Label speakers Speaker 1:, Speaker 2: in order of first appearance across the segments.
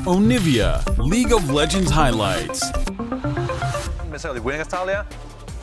Speaker 1: Onivia, League of Legends highlights.
Speaker 2: Not necessarily winning as Talia,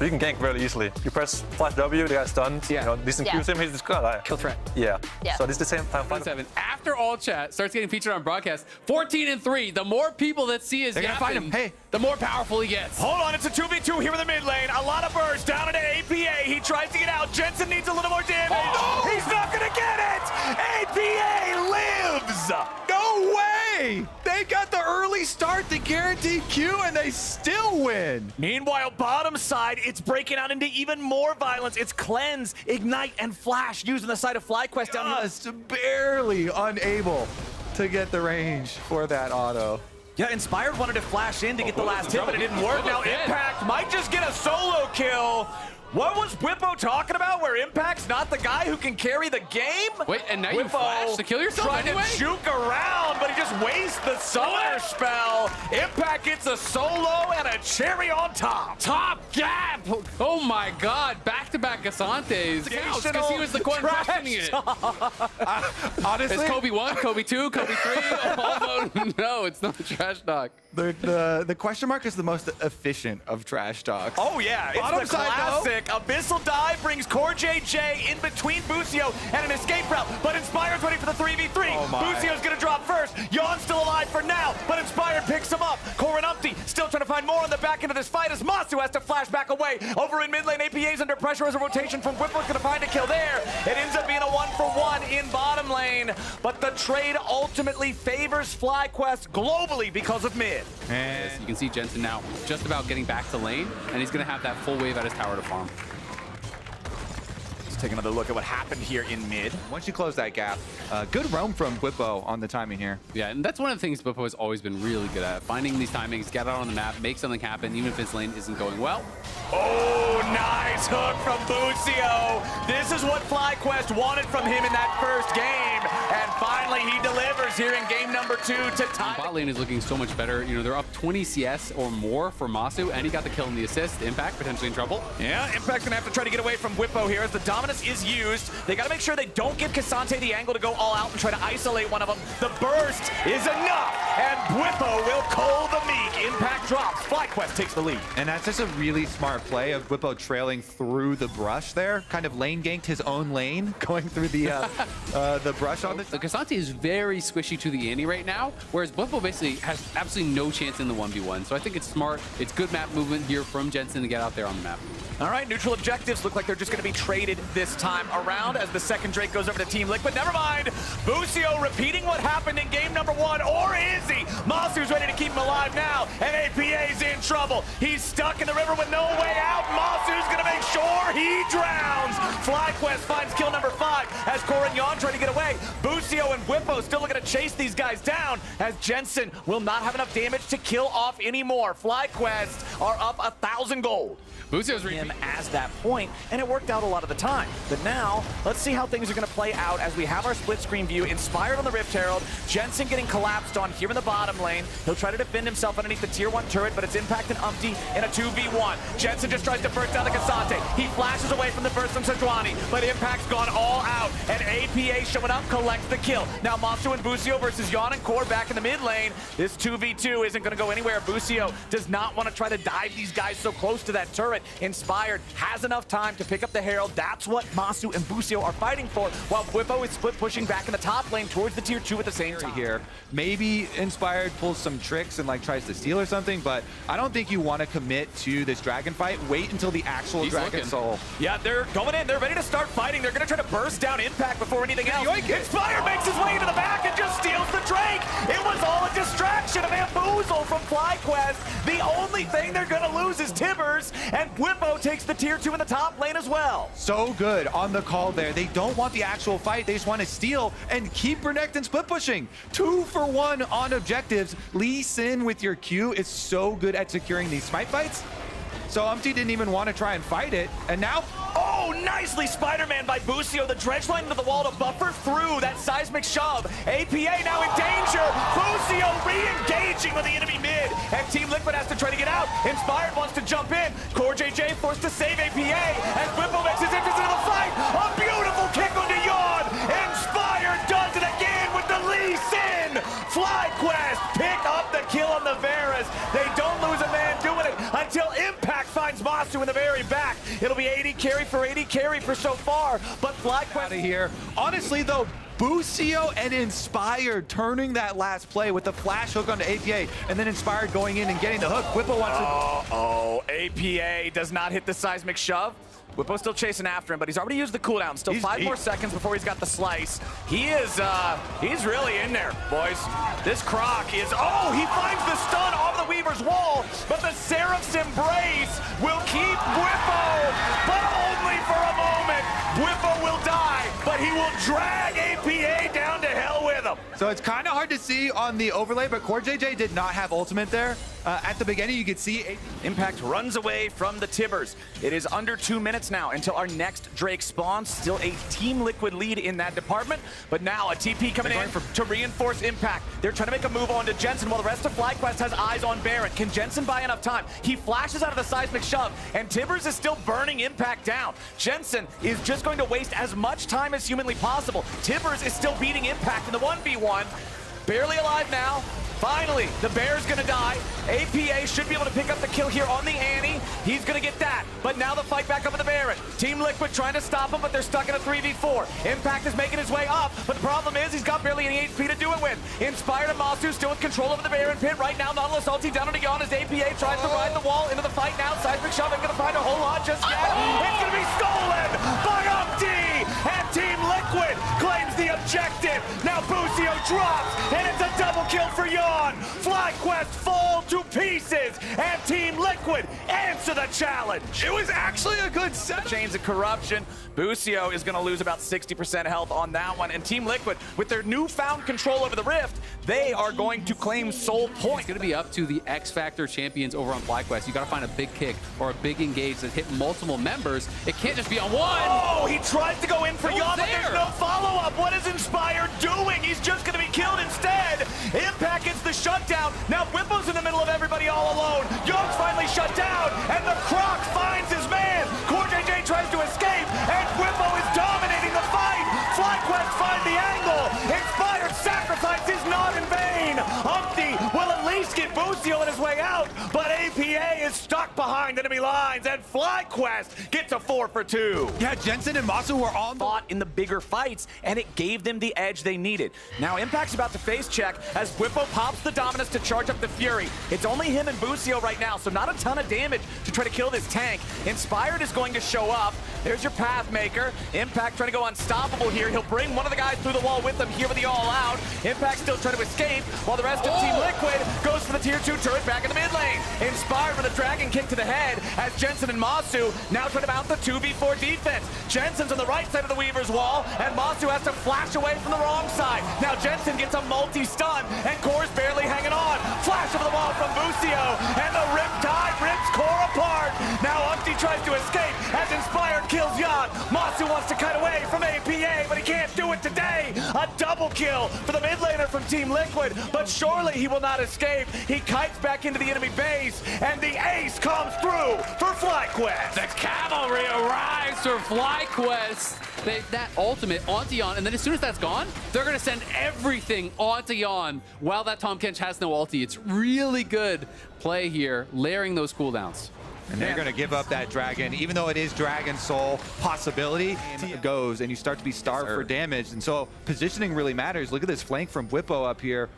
Speaker 2: but you can gank very easily. You press flash W, the guy's stunned.
Speaker 3: Yeah.
Speaker 2: You know, decent Q sim, he's just got
Speaker 3: Kill threat.
Speaker 2: Yeah.
Speaker 4: Yeah.
Speaker 2: So this is the same time.
Speaker 5: 7. After all chat starts getting featured on broadcast, 14-3. The more people that see his
Speaker 3: They're gonna find him. Hey.
Speaker 5: the more powerful he gets.
Speaker 3: Hold on, it's a 2v2 here in the mid lane. A lot of burst down into APA. He tries to get out. Jensen needs a little more damage.
Speaker 5: Oh.
Speaker 3: He's not gonna get it! APA lives!
Speaker 6: No way! They got the early start, the guaranteed Q, and they still win.
Speaker 3: Meanwhile, bottom side, it's breaking out into even more violence. It's Cleanse, Ignite, and Flash using the side of FlyQuest down here.
Speaker 6: Just barely unable to get the range for that auto.
Speaker 3: Yeah, Inspired wanted to flash in to get the last hit, but it didn't work. Now Impact might just get a solo kill. What was Whippo talking about, where Impact's not the guy who can carry the game?
Speaker 5: Wait, and now you flash to kill yourself
Speaker 3: trying
Speaker 5: anyway?
Speaker 3: to juke around, but he just wastes the summoner spell. Impact gets a solo and a cherry on top.
Speaker 5: Top gap! Oh my god, back-to-back Casantes. Because he was the one questioning it.
Speaker 6: Honestly,
Speaker 5: It's Kobe 1, Kobe 2, Kobe 3. No, it's not trash talk.
Speaker 6: the question mark is the most efficient of trash talks.
Speaker 3: Oh yeah,
Speaker 6: Bottom
Speaker 3: it's the
Speaker 6: side, though.
Speaker 3: classic. Abyssal Dive brings Core JJ in between Busio and an escape route, but Inspired's ready for the 3v3.
Speaker 6: Oh my.
Speaker 3: Busio's gonna drop first. Yawn's still alive for now, but Inspired picks him up. Core and Umpty still trying to find more on the back end of this fight as Masu has to flash back away. Over in mid lane, APA's under pressure as a rotation from Whipple's gonna find a kill there. It ends up being a 1-for-1 in bottom lane, but the trade ultimately favors FlyQuest globally because of mid.
Speaker 5: Yes, you can see Jensen now just about getting back to lane, and he's going to have that full wave at his tower to farm.
Speaker 3: Let's take another look at what happened here in mid.
Speaker 6: Once you close that gap, good roam from Whippo on the timing here.
Speaker 5: Yeah, and that's one of the things Bippo has always been really good at. Finding these timings, get out on the map, make something happen, even if his lane isn't going well.
Speaker 3: Oh, nice hook from Busio. This is what FlyQuest wanted from him in that first game. And finally, he delivers here in game number 2 to tie.
Speaker 5: Bot lane is looking so much better. You know, they're up 20 CS or more for Masu, and he got the kill in the assist. Impact potentially in trouble.
Speaker 3: Yeah, Impact's gonna have to try to get away from Whippo here as the dominance is used. They gotta make sure they don't give Cassante the angle to go all out and try to isolate one of them. The burst is enough, and Whippo will cull the meek. Impact drops. FlyQuest takes the lead.
Speaker 6: And that's just a really smart play of Whippo trailing through the brush there. Kind of lane ganked his own lane, going through the brush on the...
Speaker 5: The Cassante is very squishy to the Annie right now, whereas Bippo basically has absolutely no chance in the 1v1. So I think it's smart. It's good map movement here from Jensen to get out there on the map.
Speaker 3: All right, neutral objectives look like they're just going to be traded this time around as the second Drake goes over to Team Liquid. Never mind. Busio repeating what happened in game number 1, or is he? Masu's ready to keep him alive now, and APA's in trouble. He's stuck in the river with no way out. Masu's going to make sure he drowns. FlyQuest finds kill number 5 as Core and Yawn try to get away. Busio and Whippo still looking to chase these guys down as Jensen will not have enough damage to kill off anymore. FlyQuest are up 1,000 gold.
Speaker 5: Busio's
Speaker 3: Him as that point, and it worked out a lot of the time. But now, let's see how things are going to play out as we have our split screen view. Inspired on the Rift Herald, Jensen getting collapsed on here in the bottom lane. He'll try to defend himself underneath the tier 1 turret, but it's Impact and Umpty in a 2v1. Jensen just tries to burst out the Cassante. He flashes away from the burst from Sejuani, but Impact's gone all out, and APA showing up collects the kill. Now Masu and Busio versus Yawn and Core back in the mid lane. This 2v2 isn't going to go anywhere. Busio does not want to try to dive these guys so close to that turret. Inspired has enough time to pick up the Herald. That's what Masu and Busio are fighting for, while Whippo is split pushing back in the top lane towards the tier 2 at the same time.
Speaker 6: Here, maybe Inspired pulls some tricks and like tries to steal or something, but I don't think you want to commit to this dragon fight. Wait until the actual Dragon Soul.
Speaker 3: Yeah, they're going in. They're ready to start fighting. They're going to try to burst down Impact before anything else. Inspired makes his way into the back and just steals the Drake. It was all a distraction, a bamboozle from FlyQuest. The only thing they're going to lose is Tibbers, and Whippo takes the tier 2 in the top lane as well.
Speaker 6: So good on the call there. They don't want the actual fight. They just want to steal and keep Renekton split pushing. 2-for-1 on objectives. Lee Sin with your Q is so good at securing these smite fights. So Umpty didn't even want to try and fight it. And now...
Speaker 3: Oh, nicely Spider-Man by Busio. The dredge line into the wall to buffer through that seismic shove. APA now in danger. Busio re-engaging with the enemy mid. And Team Liquid has to try to get out. Inspired wants to jump in. Core JJ forced to save APA as Whippo makes his entrance into the fight. A beautiful kick onto Yawn. Inspired does it again with the Lee Sin. FlyQuest pick until Impact finds Masu in the very back. It'll be 80 carry for so far, but FlyQuest
Speaker 6: Out of here. Honestly, though, Busio and Inspired turning that last play with the flash hook onto APA, and then Inspired going in and getting the hook. Whippo wants to...
Speaker 3: APA does not hit the seismic shove. Whippo's still chasing after him, but he's already used the cooldown. Still 5 more seconds before he's got the slice. He's really in there, boys. This Croc is, he finds the stun off the Weaver's wall, but the Seraph's Embrace will keep Whippo, but only for a moment. Whippo will die, but he will drag APA down to hell with him.
Speaker 6: So it's kind of hard to see on the overlay, but Core JJ did not have ultimate there. At the beginning, you could see
Speaker 3: Impact runs away from the Tibbers. It is under 2 minutes now until our next Drake spawns. Still a Team Liquid lead in that department, but now a TP coming in to reinforce Impact. They're trying to make a move on to Jensen while the rest of FlyQuest has eyes on Baron. Can Jensen buy enough time? He flashes out of the seismic shove, and Tibbers is still burning Impact down. Jensen is just going to waste as much time as humanly possible. Tibbers is still beating Impact in the 1v1. Barely alive now. Finally, the Bear's gonna die. APA should be able to pick up the kill here on the Annie. He's gonna get that, but now the fight back up in the Baron. Team Liquid trying to stop him, but they're stuck in a 3v4. Impact is making his way up, but the problem is he's got barely any HP to do it with. Inspired and Masu still with control over the Baron pit. Right now, Nautilus ulti down on Yon as APA tries to ride the wall into the fight now. Seismic Shove ain't gonna find a whole lot just yet. It's gonna be stolen by Umpty, and Team Liquid claims the objective. Now Busio drops, and it's a double kill for Yon. FlyQuest fall to pieces, and Team Liquid answer the challenge.
Speaker 6: it was actually a good set.
Speaker 3: Chains of corruption. Busio is going to lose about 60% health on that one, and Team Liquid, with their newfound control over the Rift, they are going to claim Soul Point.
Speaker 5: It's going to be up to the X Factor champions over on FlyQuest. You got to find a big kick or a big engage that hit multiple members. It can't just be on one.
Speaker 3: Oh, he tries to go in for Yon, but there's no follow-up. What is Inspired doing? He's just going to be killed instead. Impact gets the shutdown. Now Whippo's in the middle of everybody all alone. Yon's finally shut down, and the Croc finds his man. Core JJ tries to escape, and Whippo is dominating the fight. FlyQuest find the angle. Inspired sacrifice is not in vain. Umpty will at least get Busio on his way out, but APA is stuck behind enemy lines, and FlyQuest gets a 4 for 2.
Speaker 6: Yeah, Jensen and Masu were on the...
Speaker 3: Fought in the bigger fights, and it gave them the edge they needed. Now Impact's about to face check as Whippo pops the Dominus to charge up the Fury. It's only him and Busio right now, so not a ton of damage to try to kill this tank. Inspired is going to show up. There's your Pathmaker. Impact trying to go unstoppable here. He'll bring one of the guys through the wall with him here with the all-out. Impact still trying to escape, while the rest of Team Liquid goes for the tier 2 turret back in the mid lane. Inspired with a dragon kick to the head as Jensen and Masu now trying to mount the 2v4 defense. Jensen's on the right side of the Weaver's wall, and Masu has to flash away from the wrong side. Now Jensen gets a multi-stun, and Core's barely hanging on. Flash over the wall from Busio, and the Riptide rips Core apart. Now Umpty tries to escape as Inspired kills Yon. Masu wants to cut away from APA, but he can't do it today. A double kill for the mid laner from Team Liquid, but surely he will not escape. He kites back into the enemy base, and the ace comes through for FlyQuest.
Speaker 5: The cavalry arrives for FlyQuest. That ultimate onto Yon, and then as soon as that's gone, they're going to send everything onto Yon while that Tahm Kench has no ulti. It's really good play here, layering those cooldowns.
Speaker 6: And they're going to give up that dragon, even though it is Dragon Soul possibility. It goes, and you start to be starved for damage. And so positioning really matters. Look at this flank from Whippo up here.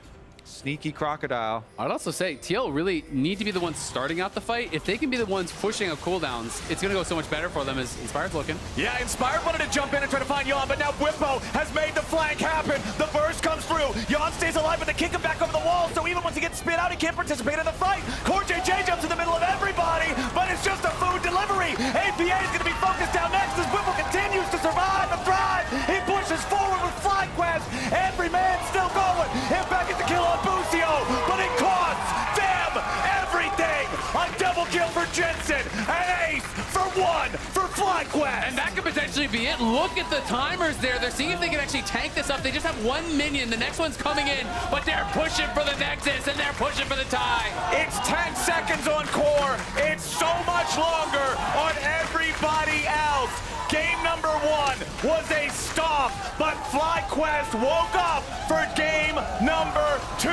Speaker 6: Sneaky Crocodile.
Speaker 5: I'd also say TL really need to be the ones starting out the fight. If they can be the ones pushing up cooldowns, it's going to go so much better for them as Inspired's looking.
Speaker 3: Yeah, Inspired wanted to jump in and try to find Yon, but now Whippo has made the flank happen. The burst comes through. Yon stays alive, but they kick him back over the wall, so even once he gets spit out, he can't participate in the fight. Core JJ jumps in the middle of everybody, but it's just a food delivery. APA is going to be focused down next as Whippo continues to survive and thrive. He pushes forward with FlyQuest. Every man still going. Impact gets the kill on Busio, but it costs them everything. A double kill for Jensen, an ace for 1 for FlyQuest.
Speaker 5: And that could potentially be it. Look at the timers there. They're seeing if they can actually tank this up. They just have 1 minion. The next one's coming in, but they're pushing for the Nexus, and they're pushing for the tie.
Speaker 3: It's 10 seconds on Core. It's so much longer on everybody else. Game number 1 was a stomp, but FlyQuest woke up for game number 2.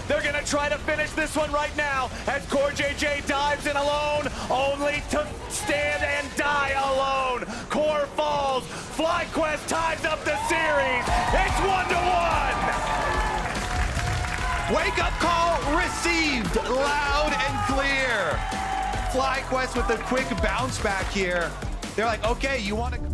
Speaker 3: They're gonna try to finish this one right now as Core JJ dives in alone, only to stand and die alone. Core falls. FlyQuest ties up the series. It's 1-1.
Speaker 6: Wake up call received loud and clear. FlyQuest with a quick bounce back here. They're like, okay, you want to